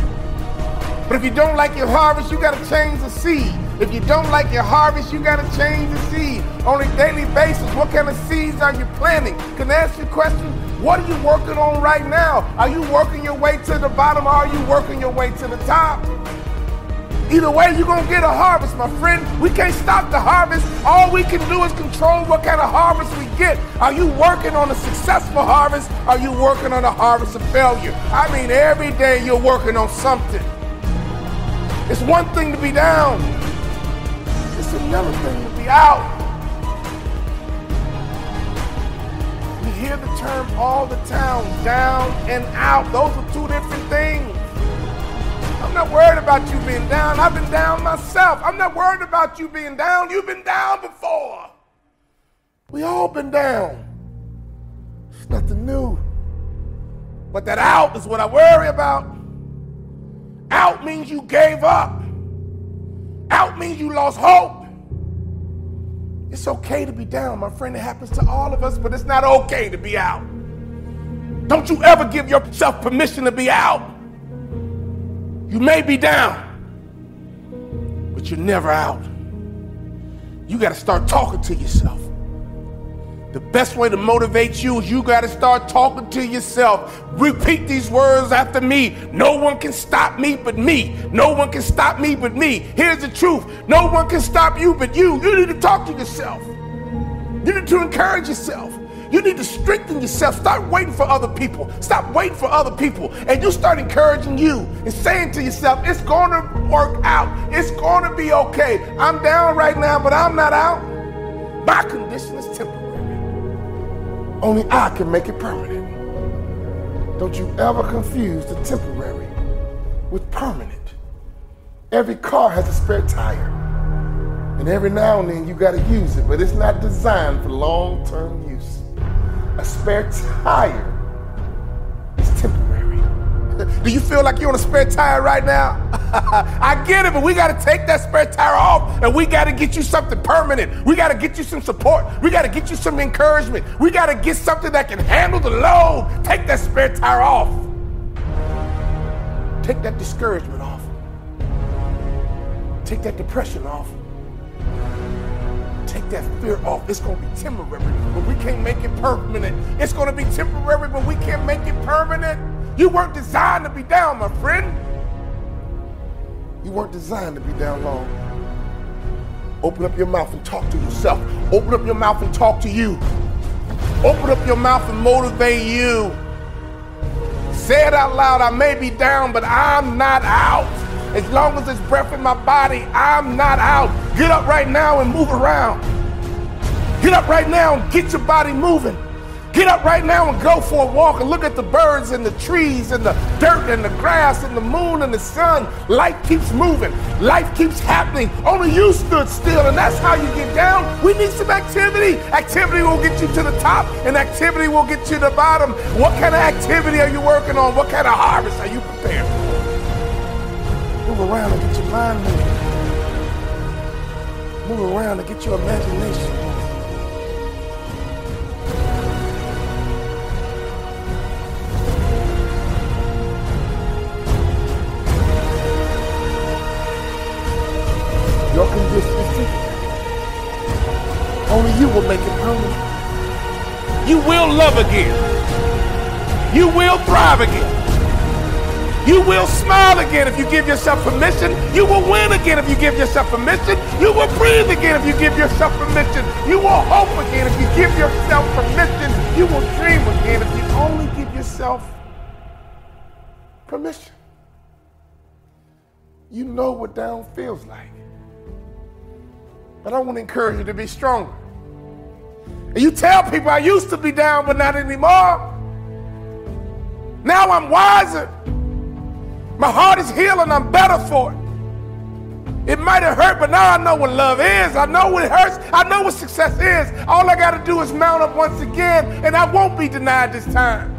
But if you don't like your harvest, you got to change the seed. If you don't like your harvest, you got to change the seed. On a daily basis, what kind of seeds are you planting? Can I ask you a question? What are you working on right now? Are you working your way to the bottom, or are you working your way to the top? Either way, you're going to get a harvest, my friend. We can't stop the harvest. All we can do is control what kind of harvest we get. Are you working on a successful harvest? Are you working on a harvest of failure? I mean, every day you're working on something. It's one thing to be down. It's another thing to be out. We hear the term all the time, down and out. Those are two different things. I'm not worried about you being down. I've been down myself. I'm not worried about you being down. You've been down before. We all been down. It's nothing new. But that out is what I worry about. Out means you gave up. Out means you lost hope. It's okay to be down, my friend. It happens to all of us, but it's not okay to be out. Don't you ever give yourself permission to be out. You may be down, but you're never out. You got to start talking to yourself. The best way to motivate you is you got to start talking to yourself. Repeat these words after me. No one can stop me but me. No one can stop me but me. Here's the truth. No one can stop you but you. You need to talk to yourself. You need to encourage yourself. You need to strengthen yourself. Stop waiting for other people. Stop waiting for other people. And you start encouraging you and saying to yourself, it's going to work out. It's going to be okay. I'm down right now, but I'm not out. My condition is temporary. Only I can make it permanent. Don't you ever confuse the temporary with permanent. Every car has a spare tire. And every now and then you got to use it, but it's not designed for long-term use. A spare tire is temporary. Do you feel like you're on a spare tire right now? I get it, but we got to take that spare tire off and we got to get you something permanent. We got to get you some support. We got to get you some encouragement. We got to get something that can handle the load. Take that spare tire off. Take that discouragement off. Take that depression off. Take that fear off. It's going to be temporary, but we can't make it permanent. It's going to be temporary, but we can't make it permanent. You weren't designed to be down, my friend. You weren't designed to be down long. Open up your mouth and talk to yourself. Open up your mouth and talk to you. Open up your mouth and motivate you. Say it out loud. I may be down, but I'm not out. As long as there's breath in my body, I'm not out. Get up right now and move around. Get up right now and get your body moving. Get up right now and go for a walk and look at the birds and the trees and the dirt and the grass and the moon and the sun. Life keeps moving. Life keeps happening. Only you stood still, and that's how you get down. We need some activity. Activity will get you to the top, and activity will get you to the bottom. What kind of activity are you working on? What kind of harvest are you prepared for? Move around and get your mind moving. Move around and get your imagination moving. Your condition is temporary. Only you will make it permanent. You will love again. You will thrive again. You will smile again if you give yourself permission. You will win again if you give yourself permission. You will breathe again if you give yourself permission. You will hope again if you give yourself permission. You will dream again if you only give yourself permission. You know what down feels like. But I want to encourage you to be stronger. And you tell people I used to be down, but not anymore. Now I'm wiser. My heart is healing. I'm better for it. It might have hurt, but now I know what love is. I know what hurts. I know what success is. All I got to do is mount up once again, and I won't be denied this time.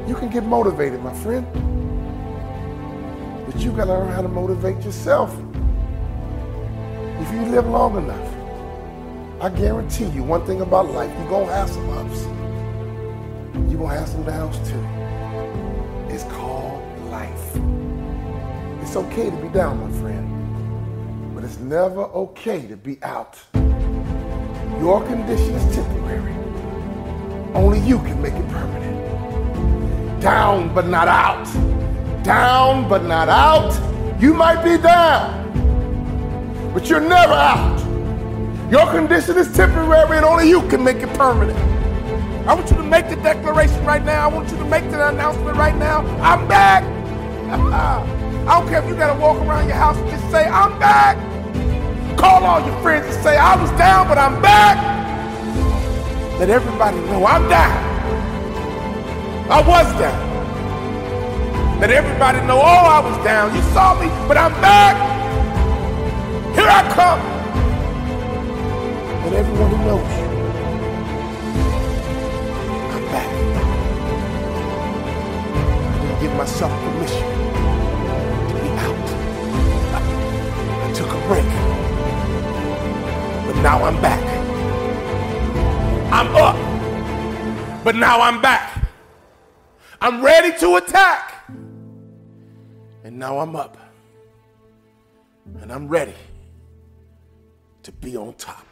You can get motivated, my friend. But you got to learn how to motivate yourself. If you live long enough, I guarantee you one thing about life, you're going to have some ups. You're going to have some downs too. It's called life. It's okay to be down, my friend, but it's never okay to be out. Your condition is temporary. Only you can make it permanent. Down, but not out. Down, but not out. You might be down, but you're never out. Your condition is temporary and only you can make it permanent. I want you to make the declaration right now. I want you to make the announcement right now. I'm back. I don't care if you got to walk around your house and just say, I'm back. Call all your friends and say, I was down, but I'm back. Let everybody know I'm down. I was down. Let everybody know, oh, I was down. You saw me, but I'm back. Here I come. Let everyone who knows you, I'm back. I didn't give myself permission to be out. I took a break. But now I'm back. I'm up. But now I'm back. I'm ready to attack. And now I'm up. And I'm ready to be on top.